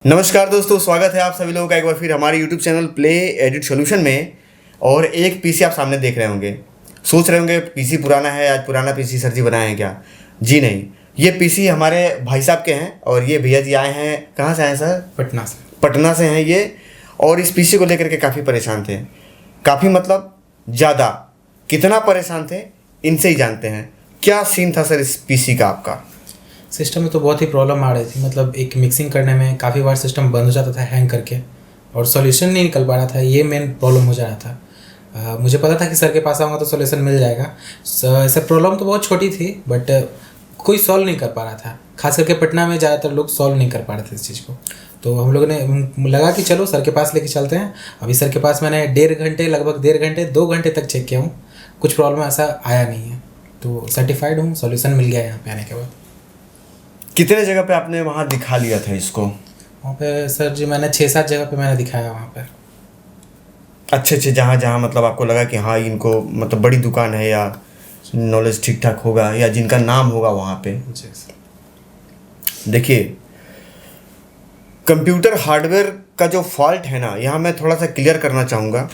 नमस्कार दोस्तों, स्वागत है आप सभी लोगों का एक बार फिर हमारे YouTube channel play edit solution में। और एक पीसी आप सामने देख रहे होंगे, सोच रहे होंगे पीसी पुराना है, आज पुराना पीसी सर जी बनाए हैं क्या? जी नहीं, ये पीसी हमारे भाई साहब के हैं और ये भैया जी आए हैं। कहाँ से आए सर? पटना से। पटना से हैं ये। और इस पीसी को लेकर के काफ़ी परेशान थे, काफ़ी मतलब ज़्यादा। कितना परेशान थे इनसे ही जानते हैं। क्या सीन था सर इस पीसी का आपका? सिस्टम में तो बहुत ही प्रॉब्लम आ रही थी, मतलब एक मिक्सिंग करने में काफ़ी बार सिस्टम बंद हो जाता था हैंग करके, और सॉल्यूशन नहीं निकल पा रहा था। ये मेन प्रॉब्लम हो जा रहा था। मुझे पता था कि सर के पास आऊँगा तो सॉल्यूशन मिल जाएगा। ऐसा प्रॉब्लम तो बहुत छोटी थी, बट कोई सॉल्व नहीं कर पा रहा था। खास करके पटना में ज़्यादातर लोग सॉल्व नहीं कर पा रहे थे इस चीज़ को। तो हम लोगों ने लगा कि चलो सर के पास लेके चलते हैं। अभी सर के पास मैंने लगभग 2 घंटे तक चेक किया हूँ, कुछ प्रॉब्लम ऐसा आया नहीं है। तो सर्टिफाइड हूँ, सॉल्यूशन मिल गया यहाँ पे आने के बाद। कितने जगह पे आपने वहाँ दिखा लिया था इसको? वहाँ पे सर जी मैंने 6-7 जगह पे मैंने दिखाया वहाँ पे। अच्छे जहाँ जहाँ मतलब आपको लगा कि हाँ इनको मतलब बड़ी दुकान है या नॉलेज ठीक ठाक होगा या जिनका नाम होगा वहाँ पे। देखिए, कंप्यूटर हार्डवेयर का जो फॉल्ट है ना, यहाँ मैं थोड़ा सा क्लियर करना चाहूँगा।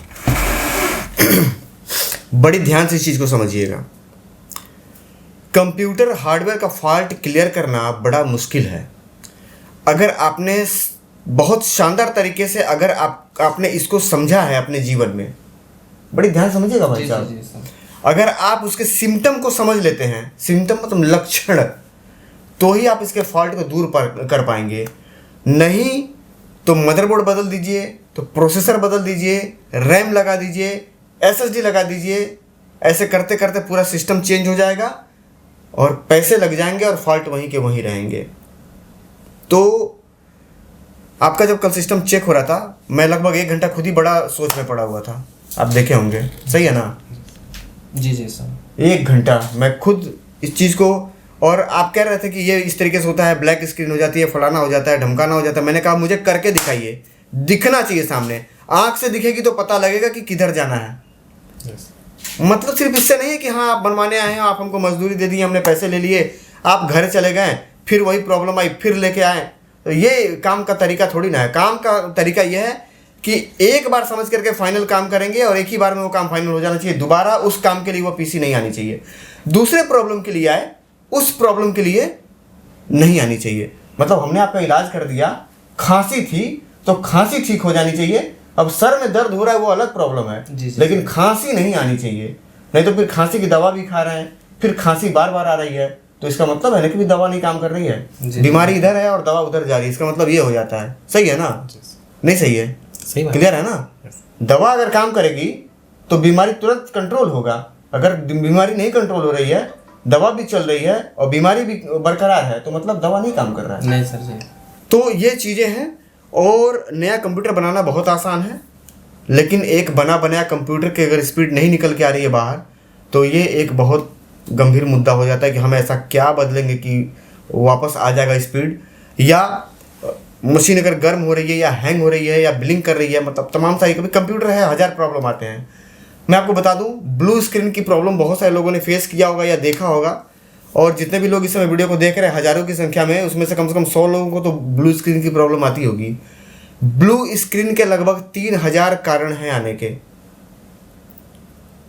बड़ी ध्यान से इस चीज़ को समझिएगा। कंप्यूटर हार्डवेयर का फॉल्ट क्लियर करना बड़ा मुश्किल है। अगर आपने बहुत शानदार तरीके से अगर आपने इसको समझा है अपने जीवन में, बड़ी ध्यान समझिएगा भाई साहब। अगर आप उसके सिम्टम को समझ लेते हैं, सिम्टम मतलब लक्षण, तो ही आप इसके फॉल्ट को दूर कर पाएंगे। नहीं तो मदरबोर्ड बदल दीजिए, तो प्रोसेसर बदल दीजिए, रैम लगा दीजिए, SSD लगा दीजिए। ऐसे करते करते पूरा सिस्टम चेंज हो जाएगा और पैसे लग जाएंगे और फॉल्ट वहीं के वहीं रहेंगे। तो आपका जब कल सिस्टम चेक हो रहा था, मैं लगभग 1 घंटा खुद ही बड़ा सोच में पड़ा हुआ था। आप देखे होंगे, सही है ना? जी सर। 1 घंटा मैं खुद इस चीज़ को, और आप कह रहे थे कि ये इस तरीके से होता है, ब्लैक स्क्रीन हो जाती है, फलाना हो जाता है, ढमकाना हो जाता है। मैंने कहा मुझे करके दिखाइए, दिखना चाहिए सामने। आँख से दिखेगी तो पता लगेगा कि किधर जाना है। मतलब सिर्फ इससे नहीं है कि हाँ आप बनवाने आए हैं, आप हमको मजदूरी दे दी, हमने पैसे ले लिए, आप घर चले गए, फिर वही प्रॉब्लम आई, फिर लेके आए। तो ये काम का तरीका थोड़ी ना है। काम का तरीका ये है कि एक बार समझ करके फाइनल काम करेंगे और एक ही बार में वो काम फाइनल हो जाना चाहिए। दोबारा उस काम के लिए वो पीसी नहीं आनी चाहिए। दूसरे प्रॉब्लम के लिए आए, उस प्रॉब्लम के लिए नहीं आनी चाहिए। मतलब हमने आपका इलाज कर दिया, खांसी थी तो खांसी ठीक हो जानी चाहिए। अब सर में दर्द हो रहा है वो अलग प्रॉब्लम है, लेकिन खांसी नहीं आनी चाहिए। नहीं तो फिर खांसी की दवा भी खा रहे हैं, फिर खांसी बार बार आ रही है, तो इसका मतलब है ना कि भी दवा नहीं काम कर रही है। बीमारी इधर है और दवा उधर जा रही है, इसका मतलब ये हो जाता है। सही है ना? नहीं सही है? सही बात। क्लियर है ना? दवा अगर काम करेगी तो बीमारी तुरंत कंट्रोल होगा। अगर बीमारी नहीं कंट्रोल हो रही है, दवा भी चल रही है और बीमारी भी बरकरार है, तो मतलब दवा नहीं काम कर रहा है। नहीं सर जी। तो ये चीज़ें हैं। और नया कंप्यूटर बनाना बहुत आसान है, लेकिन एक बना बनाया कंप्यूटर की अगर स्पीड नहीं निकल के आ रही है बाहर, तो ये एक बहुत गंभीर मुद्दा हो जाता है कि हम ऐसा क्या बदलेंगे कि वापस आ जाएगा स्पीड। या मशीन अगर गर्म हो रही है या हैंग हो रही है या ब्लिंक कर रही है, मतलब तमाम सारी, कभी कंप्यूटर है 1000 प्रॉब्लम आते हैं। मैं आपको बता दूं, ब्लू स्क्रीन की प्रॉब्लम बहुत सारे लोगों ने फेस किया होगा या देखा होगा। और जितने भी लोग इस समय वीडियो को देख रहे हैं, हज़ारों की संख्या में, उसमें से कम 100 लोगों को तो ब्लू स्क्रीन की प्रॉब्लम आती होगी। ब्लू स्क्रीन के लगभग 3000 कारण हैं आने के।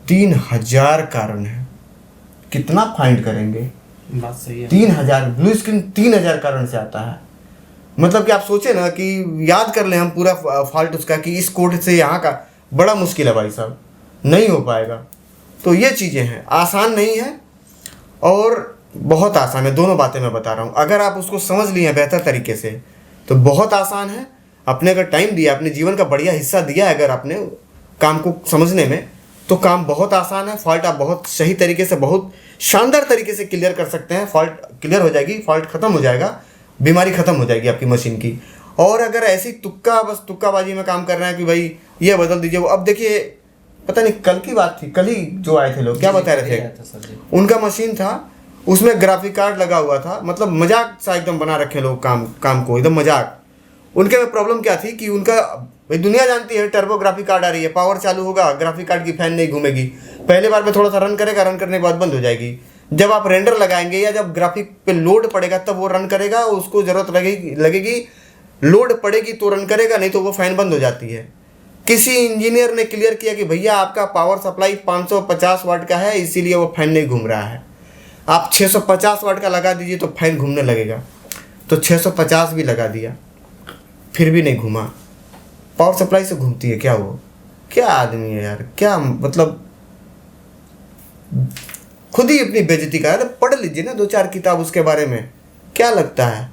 3000 कारण हैं। कितना फाइंड करेंगे? बात सही है। 3000 ब्लू स्क्रीन 3000 कारण से आता है। मतलब कि आप सोचे ना कि याद कर लें हम पूरा फॉल्ट उसका कि इस कोड से यहाँ का, बड़ा मुश्किल है भाई साहब, नहीं हो पाएगा। तो ये चीज़ें हैं, आसान नहीं है और बहुत आसान है। दोनों बातें मैं बता रहा हूँ। अगर आप उसको समझ लिए हैं बेहतर तरीके से तो बहुत आसान है। अपने अगर टाइम दिया, अपने जीवन का बढ़िया हिस्सा दिया है अगर आपने काम को समझने में, तो काम बहुत आसान है। फॉल्ट आप बहुत सही तरीके से, बहुत शानदार तरीके से क्लियर कर सकते हैं। फॉल्ट क्लियर हो जाएगी, फॉल्ट ख़त्म हो जाएगा, बीमारी ख़त्म हो जाएगी आपकी मशीन की। और अगर ऐसी तुक्काबाजी में काम कर रहे हैं कि भाई ये बदल दीजिए, वो, अब देखिए, पता नहीं कल की बात थी, कल ही जो आए थे लोग, क्या बता रहे थे, उनका मशीन था, उसमें ग्राफिक कार्ड लगा हुआ था। मतलब मजाक सा एकदम बना रखे लोग काम को, एकदम मजाक। उनके में प्रॉब्लम क्या थी कि उनका, भाई दुनिया जानती है टर्बो ग्राफिक कार्ड आ रही है, पावर चालू होगा, ग्राफिक कार्ड की फैन नहीं घूमेगी, पहले बार में थोड़ा सा रन करेगा, रन करने के बाद बंद हो जाएगी। जब आप रेंडर लगाएंगे या जब ग्राफिक पे लोड पड़ेगा तब वो रन करेगा, उसको ज़रूरत लगेगी लोड पड़ेगी तो रन करेगा, नहीं तो वो फ़ैन बंद हो जाती है। किसी इंजीनियर ने क्लियर किया कि भैया आपका पावर सप्लाई 550 वाट का है, इसीलिए वो फ़ैन नहीं घूम रहा है। आप 650 वाट का लगा दीजिए तो फ़ैन घूमने लगेगा। तो 650 भी लगा दिया, फिर भी नहीं घूमा। पावर सप्लाई से घूमती है क्या वो? क्या आदमी है यार, क्या मतलब खुद ही अपनी बेइज्जती का है। तो पढ़ लीजिए ना 2-4 किताब उसके बारे में। क्या लगता है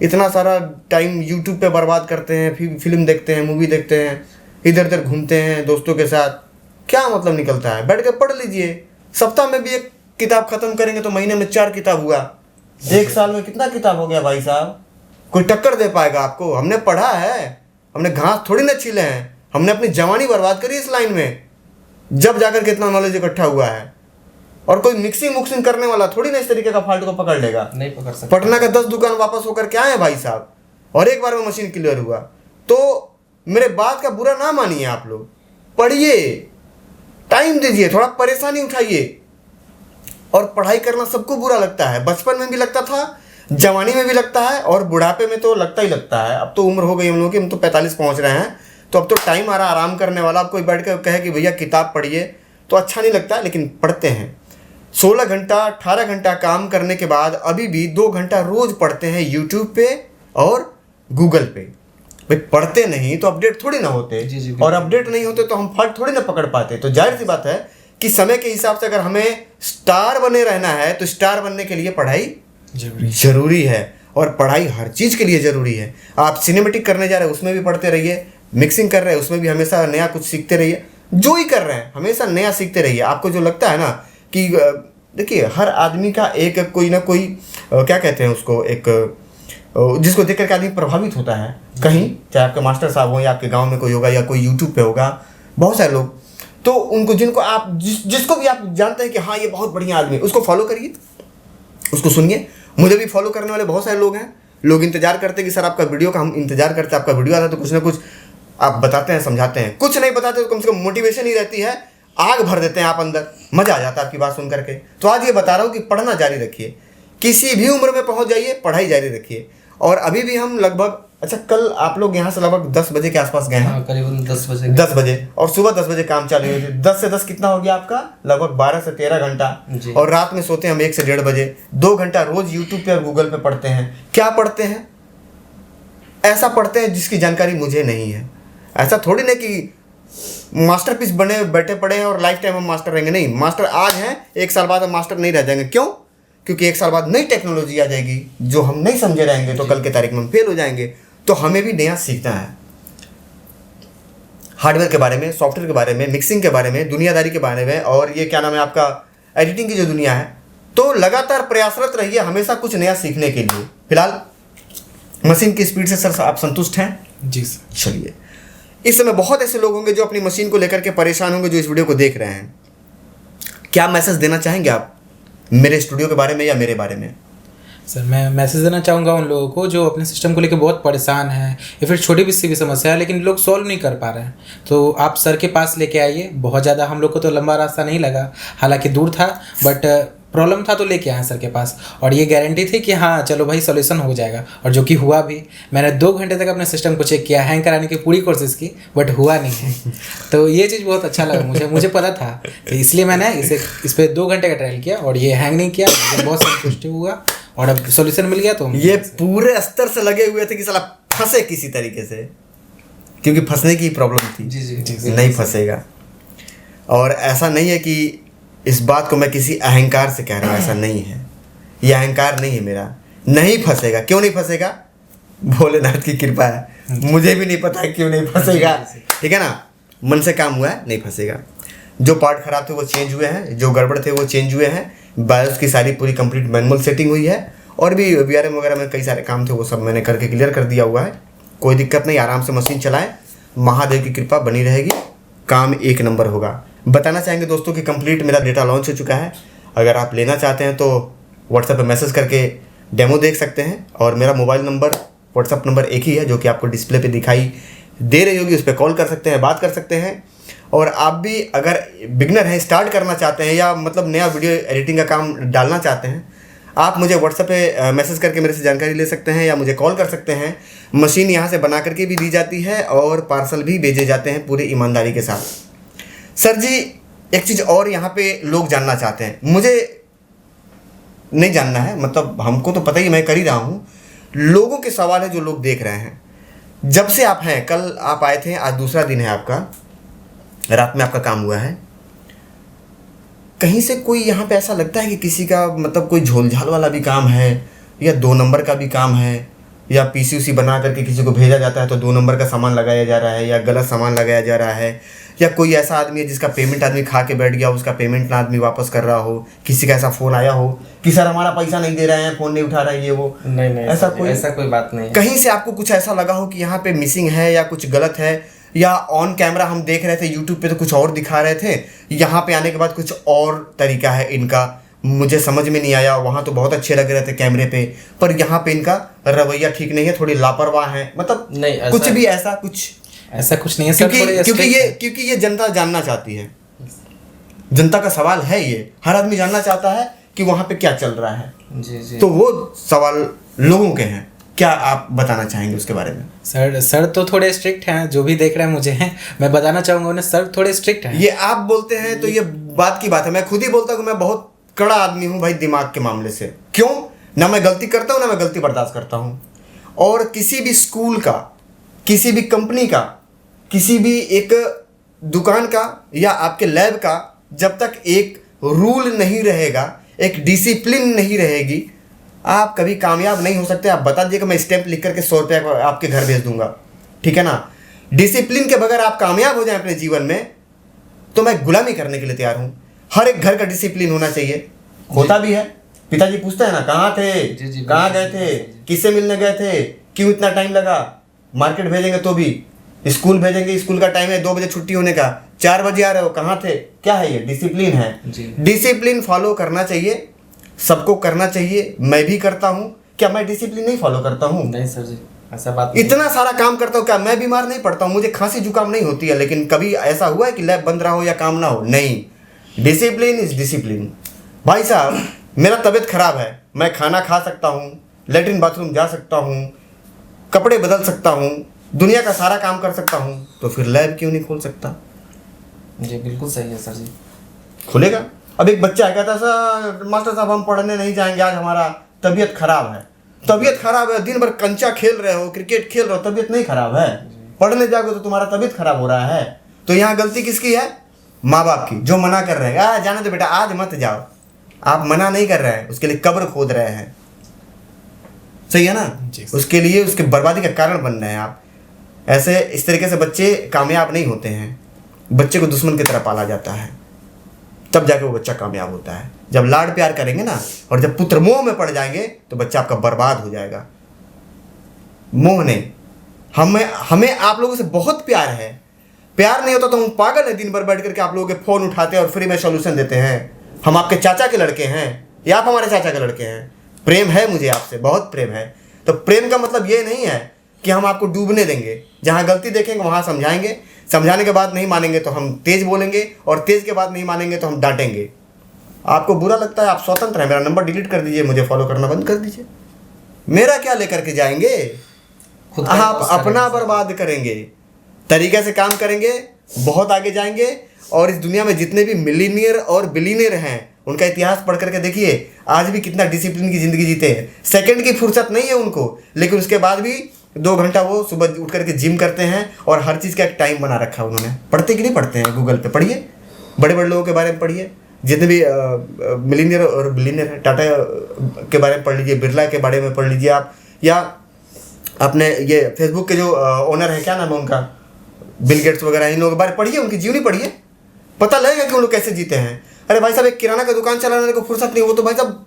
इतना सारा टाइम यूट्यूब पे बर्बाद करते हैं, फिर फिल्म देखते हैं, मूवी देखते हैं, इधर उधर घूमते हैं दोस्तों के साथ, क्या मतलब निकलता है? बैठ के पढ़ लीजिए। सप्ताह में भी एक किताब खत्म करेंगे तो महीने में 4 किताब हुआ। 1 साल में कितना किताब हो गया भाई साहब? कोई टक्कर दे पाएगा आपको? हमने पढ़ा है, हमने घास थोड़ी ना छीले हैं, हमने अपनी जवानी बर्बाद करी इस लाइन में, जब जाकर के इतना नॉलेज इकट्ठा हुआ है। और कोई मिक्सिंग मुक्सिंग करने वाला थोड़ी ना इस तरीके का फाल्ट को पकड़ लेगा। नहीं पकड़ सकता। पटना का 10 दुकान वापस होकर के आए भाई साहब, और एक बार में मशीन क्लियर हुआ। तो मेरे बात का बुरा ना मानिए आप लोग, पढ़िए, टाइम दीजिए, थोड़ा परेशानी उठाइए। और पढ़ाई करना सबको बुरा लगता है, बचपन में भी लगता था, जवानी में भी लगता है, और बुढ़ापे में तो लगता ही लगता है। अब तो उम्र हो गई हम लोगों की, हम तो 45 पहुंच रहे हैं, तो अब तो टाइम आ रहा आराम करने वाला। अब कोई बैठ कर कहे कि भैया किताब पढ़िए तो अच्छा नहीं लगता, लेकिन पढ़ते हैं। 16 घंटा 18 घंटा काम करने के बाद अभी भी 2 घंटा रोज पढ़ते हैं यूट्यूब पे और गूगल पे। भाई पढ़ते नहीं तो अपडेट थोड़ी ना होते, जी, और अपडेट नहीं होते तो हम फर्क थोड़ी ना पकड़ पाते। तो जाहिर सी बात है कि समय के हिसाब से अगर हमें स्टार बने रहना है तो स्टार बनने के लिए पढ़ाई जरूरी है। और पढ़ाई हर चीज़ के लिए ज़रूरी है। आप सिनेमेटिक करने जा रहे हैं उसमें भी पढ़ते रहिए, मिक्सिंग कर रहे हैं उसमें भी हमेशा नया कुछ सीखते रहिए, जो ही कर रहे हैं हमेशा नया सीखते रहिए। आपको जो लगता है ना कि देखिए हर आदमी का एक कोई ना कोई क्या कहते हैं उसको, एक जिसको देख करके आदमी प्रभावित होता है कहीं, चाहे आपके मास्टर साहब हो या आपके गांव में कोई होगा या कोई यूट्यूब पे होगा, बहुत सारे लोग। तो उनको जिनको आप जिसको भी आप जानते हैं कि हाँ ये बहुत बढ़िया आदमी, उसको फॉलो करिए, उसको सुनिए। मुझे भी फॉलो करने वाले बहुत सारे लोग हैं। लोग इंतजार करते हैं कि सर आपका वीडियो का, हम इंतजार करते हैं आपका वीडियो आता है तो कुछ ना कुछ आप बताते हैं, समझाते हैं। कुछ नहीं बताते तो कम से कम मोटिवेशन ही रहती है, आग भर देते हैं आप अंदर, मज़ा आ जाता है आपकी बात सुन करके। तो आज ये बता रहा हूँ कि पढ़ना जारी रखिए, किसी भी उम्र में पहुँच जाइए, पढ़ाई जारी रखिए। और अभी भी हम लगभग, अच्छा कल आप लोग यहाँ से लगभग 10 बजे के आसपास गए हैं? हाँ, करीबन 10 बजे। 10 बजे, और सुबह 10 बजे काम चालू हुई थी। 10 से 10 कितना हो गया आपका? लगभग 12 से 13 घंटा। और रात में सोते हैं हम 1 से 1:30 बजे। 2 घंटा रोज यूट्यूब पे और गूगल पे पढ़ते हैं। क्या पढ़ते हैं? ऐसा पढ़ते हैं जिसकी जानकारी मुझे नहीं है। ऐसा थोड़ी ना कि मास्टरपीस बने बैठे पड़े हैं और लाइफ टाइम हम मास्टर रहेंगे। नहीं, मास्टर आज हैं, 1 साल बाद हम मास्टर नहीं रह जाएंगे। क्यों? क्योंकि 1 साल बाद नई टेक्नोलॉजी आ जाएगी जो हम नहीं समझे रहेंगे, तो कल के तारीख में हम फेल हो जाएंगे। तो हमें भी नया सीखना है, हार्डवेयर के बारे में, सॉफ्टवेयर के बारे में, मिक्सिंग के बारे में, दुनियादारी के बारे में, और ये क्या नाम है आपका, एडिटिंग की जो दुनिया है। तो लगातार प्रयासरत रहिए हमेशा कुछ नया सीखने के लिए। फिलहाल मशीन की स्पीड से सर आप संतुष्ट हैं? जी सर। चलिए, इस समय बहुत ऐसे लोग होंगे जो अपनी मशीन को लेकर के परेशान होंगे, जो इस वीडियो को देख रहे हैं। क्या मैसेज देना चाहेंगे आप मेरे स्टूडियो के बारे में या मेरे बारे में? सर मैं मैसेज देना चाहूँगा उन लोगों को जो अपने सिस्टम को लेकर बहुत परेशान हैं या फिर छोटी सी भी समस्या है लेकिन लोग सॉल्व नहीं कर पा रहे हैं। तो आप सर के पास लेके आइए। बहुत ज़्यादा हम लोग को तो लंबा रास्ता नहीं लगा, हालांकि दूर था, बट प्रॉब्लम था तो लेके आए सर के पास। और ये गारंटी थी कि हाँ चलो भाई सॉल्यूशन हो जाएगा, और जो कि हुआ भी। मैंने 2 घंटे तक अपने सिस्टम को चेक किया, हैंग कराने की पूरी कोशिश की, बट हुआ नहीं है। तो ये चीज़ बहुत अच्छा लगा मुझे पता था, तो इसलिए मैंने इस पर 2 घंटे का ट्रायल किया और ये हैंग नहीं किया। मुझे बहुत संतुष्टि हुआ और अब सॉल्यूशन मिल गया। तो ये पूरे अस्तर से लगे हुए थे कि साला फंसे किसी तरीके से, क्योंकि फंसने की प्रॉब्लम थी। जी। नहीं फंसेगा। और ऐसा नहीं है कि इस बात को मैं किसी अहंकार से कह रहा हूँ, ऐसा नहीं है। ये अहंकार नहीं है मेरा, नहीं फंसेगा। क्यों नहीं फंसेगा? भोलेनाथ की कृपा है। मुझे भी नहीं पता है क्यों नहीं फंसेगा, ठीक है ना। मन से काम हुआ है, नहीं फंसेगा। जो पार्ट खराब थे वो चेंज हुए हैं, जो गड़बड़ थे वो चेंज हुए हैं। बायोस की सारी पूरी कंप्लीट मैनुअल सेटिंग हुई है, और भी VRM वगैरह में कई सारे काम थे वो सब मैंने करके क्लियर कर दिया हुआ है। कोई दिक्कत नहीं, आराम से मशीन चलाएं, महादेव की कृपा बनी रहेगी, काम 1 नंबर होगा। बताना चाहेंगे दोस्तों कि कंप्लीट मेरा डेटा लॉन्च हो चुका है। अगर आप लेना चाहते हैं तो व्हाट्सएप पे मैसेज करके डेमो देख सकते हैं। और मेरा मोबाइल नंबर, व्हाट्सएप नंबर एक ही है जो कि आपको डिस्प्ले पे दिखाई दे रही होगी, उस पर कॉल कर सकते हैं, बात कर सकते हैं। और आप भी अगर बिगनर हैं, स्टार्ट करना चाहते हैं, या मतलब नया वीडियो एडिटिंग का काम डालना चाहते हैं, आप मुझे व्हाट्सएप पे मैसेज करके मेरे से जानकारी ले सकते हैं या मुझे कॉल कर सकते हैं। मशीन यहाँ से बना करके भी दी जाती है और पार्सल भी भेजे जाते हैं पूरी ईमानदारी के साथ। सर जी, एक चीज़ और यहाँ पे लोग जानना चाहते हैं, मुझे नहीं जानना है, मतलब हमको तो पता ही, मैं कर ही रहा हूँ। लोगों के सवाल है जो लोग देख रहे हैं। जब से आप हैं, कल आप आए थे, आज दूसरा दिन है आपका, रात में आपका काम हुआ है, कहीं से कोई यहाँ पे ऐसा लगता है कि किसी का मतलब कोई झोलझाल वाला भी काम है या 2 नंबर का भी काम है, या पीसी बना करके किसी को भेजा जाता है तो 2 नंबर का सामान लगाया जा रहा है या गलत सामान लगाया जा रहा है, या कोई ऐसा आदमी है जिसका पेमेंट आदमी खा के बैठ गया, उसका पेमेंट ना आदमी वापस कर रहा हो, किसी का ऐसा फ़ोन आया हो कि सर हमारा पैसा नहीं दे रहे हैं, फ़ोन नहीं उठा रहा है, ये वो? नहीं, ऐसा कोई बात नहीं है। कहीं से आपको कुछ ऐसा लगा हो कि यहाँ पे मिसिंग है या कुछ गलत है, या ऑन कैमरा हम देख रहे थे यूट्यूब पे तो कुछ और दिखा रहे थे, यहाँ पे आने के बाद कुछ और तरीका है इनका, मुझे समझ में नहीं आया। वहाँ तो बहुत अच्छे लग रहे थे कैमरे पे, पर यहाँ पे इनका रवैया ठीक नहीं है, थोड़ी लापरवाह है, मतलब नहीं, कुछ भी ऐसा कुछ नहीं है सर। क्योंकि ये जनता जानना चाहती है, जनता का सवाल है, ये हर आदमी जानना चाहता है कि वहाँ पे क्या चल रहा है। जी। तो वो सवाल लोगों के हैं, क्या आप बताना चाहेंगे उसके बारे में? सर तो थोड़े स्ट्रिक्ट हैं, जो भी देख रहे हैं मुझे हैं, मैं बताना चाहूँगा उन्हें, सर थोड़े स्ट्रिक्ट हैं। ये आप बोलते हैं तो ये बात की बात है, मैं खुद ही बोलता हूँ मैं बहुत कड़ा आदमी हूँ भाई दिमाग के मामले से। क्यों? ना मैं गलती करता हूँ ना मैं गलती बर्दाश्त करता हूँ। और किसी भी स्कूल का, किसी भी कंपनी का, किसी भी एक दुकान का या आपके लैब का, जब तक एक रूल नहीं रहेगा, एक डिसिप्लिन नहीं रहेगी, आप कभी कामयाब नहीं हो सकते। आप बता दीजिएगा, मैं स्टैंप लिख करके 100 रुपये आपके घर भेज दूंगा, ठीक है ना? डिसिप्लिन के बगैर आप कामयाब हो जाएं अपने जीवन में तो मैं गुलामी करने के लिए तैयार हूँ। हर एक घर का डिसिप्लिन होना चाहिए, होता भी है। पिताजी पूछते हैं ना, कहाँ थे, कहाँ गए थे, किससे मिलने गए थे, क्यों इतना टाइम लगा? मार्केट भेजेंगे तो भी, स्कूल भेजेंगे, स्कूल का टाइम है 2 बजे छुट्टी होने का, 4 बजे आ रहे हो, कहाँ थे? क्या है ये? डिसिप्लिन है। डिसिप्लिन फॉलो करना चाहिए, सबको करना चाहिए। मैं भी करता हूँ। क्या मैं डिसिप्लिन नहीं फॉलो करता हूँ? नहीं सर जी, ऐसा बात इतना सारा काम करता हूँ, क्या मैं बीमार नहीं पड़ता हूँ? मुझे खांसी जुकाम नहीं होती है, लेकिन कभी ऐसा हुआ है कि लैब बंद रहा हो या काम ना हो? नहीं। Discipline is discipline. भाई साहब, मेरा तबीयत खराब है, मैं खाना खा सकता हूँ, लेटरिन बाथरूम जा सकता हूँ, कपड़े बदल सकता हूँ, दुनिया का सारा काम कर सकता हूँ, तो फिर लैब क्यों नहीं खोल सकता? जी बिल्कुल सही है सर जी। खुलेगा। अब एक बच्चा कहता है सर मास्टर साहब हम पढ़ने नहीं जाएंगे, आज हमारा तबीयत खराब है। तबीयत खराब है, दिन भर कंचा खेल रहे हो, क्रिकेट खेल रहे हो, तबीयत नहीं खराब है, पढ़ने जाओगे तो तुम्हारा तबीयत खराब हो रहा है। तो यहाँ गलती किसकी है? माँ बाप की, जो मना कर रहे हैं, जाने दो बेटा आज मत जाओ। आप मना नहीं कर रहे हैं, उसके लिए कब्र खोद रहे हैं, सही है ना? उसके लिए उसके बर्बादी का कारण बन रहे हैं आप। ऐसे इस तरीके से बच्चे कामयाब नहीं होते हैं। बच्चे को दुश्मन की तरह पाला जाता है, तब जाके वो बच्चा कामयाब होता है। जब लाड प्यार करेंगे ना, और जब पुत्र मोह में पड़ जाएंगे तो बच्चा आपका बर्बाद हो जाएगा। मोह नहीं, हमें आप लोगों से बहुत प्यार है। प्यार नहीं होता तो हम पागल है, दिन भर बैठ करके आप लोगों के फ़ोन उठाते हैं और फ्री में सॉल्यूशन देते हैं। हम आपके चाचा के लड़के हैं या आप हमारे चाचा के लड़के हैं। प्रेम है मुझे आपसे, बहुत प्रेम है। तो प्रेम का मतलब ये नहीं है कि हम आपको डूबने देंगे। जहाँ गलती देखेंगे वहाँ समझाएंगे, समझाने के बाद नहीं मानेंगे तो हम तेज बोलेंगे, और तेज के बाद नहीं मानेंगे तो हम डांटेंगे। आपको बुरा लगता है, आप स्वतंत्र हैं, मेरा नंबर डिलीट कर दीजिए, मुझे फॉलो करना बंद कर दीजिए। मेरा क्या लेकर के जाएंगे? आप अपना बर्बाद करेंगे। तरीके से काम करेंगे, बहुत आगे जाएंगे। और इस दुनिया में जितने भी मिलीनियर और बिलीनियर हैं, उनका इतिहास पढ़ करके देखिए, आज भी कितना डिसिप्लिन की ज़िंदगी जीते हैं। सेकंड की फुर्सत नहीं है उनको, लेकिन उसके बाद भी 2 घंटा वो सुबह उठ करके जिम करते हैं, और हर चीज़ का एक टाइम बना रखा है उन्होंने। पढ़ते कि नहीं पढ़ते हैं? गूगल पे पढ़िए, बड़े बड़े लोगों के बारे में पढ़िए, जितने भी मिलीनियर और बिलीनियर हैं, टाटा के बारे में पढ़ लीजिए, बिरला के बारे में पढ़ लीजिए आप, या अपने ये फेसबुक के जो ओनर है, क्या नाम है उनका, बिल गेट्स वगैरह, इन लोगों के बारे में पढ़िए, उनकी जीवनी पढ़िए, पता लगेगा कि उन लोग कैसे जीते हैं। अरे भाई साहब, एक किराना का दुकान चलाने को फुर्सत नहीं, वो तो भाई साहब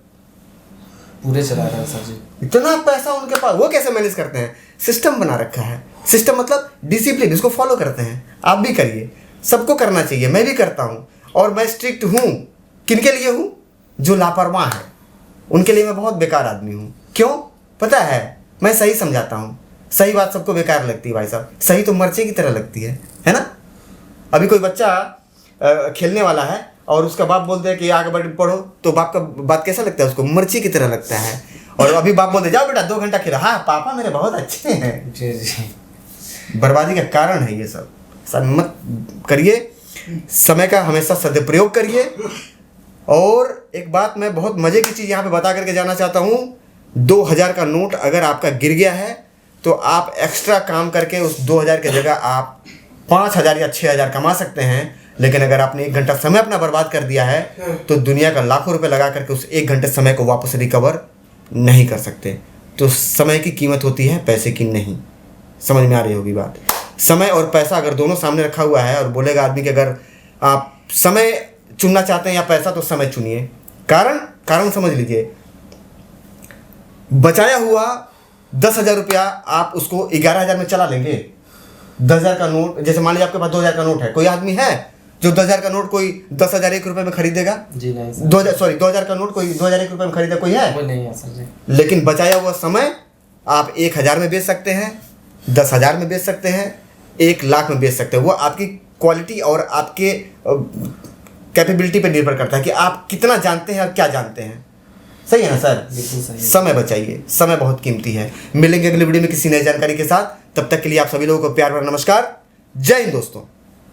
पूरे चला रहा है सर जी। इतना पैसा उनके पास, वो कैसे मैनेज करते हैं? सिस्टम बना रखा है। सिस्टम मतलब डिसिप्लिन, इसको फॉलो करते हैं। आप भी करिए, सबको करना चाहिए, मैं भी करता हूँ। और मैं स्ट्रिक्ट हूँ, किनके लिए हूँ? जो लापरवाह है उनके लिए मैं बहुत बेकार आदमी हूँ। क्यों? पता है, मैं सही समझाता हूँ। सही बात सबको बेकार लगती है भाई साहब, सही तो मर्चे की तरह लगती है ना? अभी कोई बच्चा खेलने वाला है और उसका बाप बोलते हैं कि आगे बढ़ पढ़ो, तो बाप का बात कैसा लगता है उसको? मिर्ची की तरह लगता है। और अभी बाप बोलते जाओ बेटा 2 घंटा खेलो, हाँ पापा मेरे बहुत अच्छे हैं। जी जी। बर्बादी का कारण है ये सब। सब मत करिए, समय का हमेशा सदुपयोग करिए। और एक बात मैं बहुत मज़े की चीज़ यहाँ पे बता करके जाना चाहता हूँ, 2000 का नोट अगर आपका गिर गया है तो आप एक्स्ट्रा काम करके उस 2000 की जगह आप 5000 या 6000 कमा सकते हैं। लेकिन अगर आपने 1 घंटा समय अपना बर्बाद कर दिया है तो दुनिया का लाखों रुपए लगा करके उस 1 घंटे समय को वापस रिकवर नहीं कर सकते। तो समय की कीमत होती है, पैसे की नहीं। समझ में आ रही होगी बात। समय और पैसा अगर दोनों सामने रखा हुआ है और बोलेगा आदमी कि अगर आप समय चुनना चाहते हैं या पैसा, तो समय चुनिए। कारण समझ लीजिए, बचाया हुआ 10,000 रुपया आप उसको 11,000 में चला लेंगे। 10,000 का नोट, जैसे मान लीजिए आपके पास 2,000 का नोट है, कोई आदमी है जो 10,000 का नोट कोई 10,001 रुपये में खरीदेगा? जी नहीं सर। 2,000 का नोट कोई 2,001 रुपये में खरीदा कोई है? वो नहीं है सर जी। लेकिन बचाया हुआ समय आप 1,000 में बेच सकते हैं, 10,000 में बेच सकते हैं, 1,00,000 में बेच सकते हैं। वो आपकी क्वालिटी और आपके कैपेबिलिटी पे निर्भर करता है कि आप कितना जानते हैं और क्या जानते हैं। सही है ना सर? बिल्कुल सही है। समय बचाइए, समय बहुत कीमती है। मिलेंगे अगली वीडियो में किसी नई जानकारी के साथ। तब तक के लिए आप सभी लोगों को प्यार भरा नमस्कार। जय हिंद दोस्तों।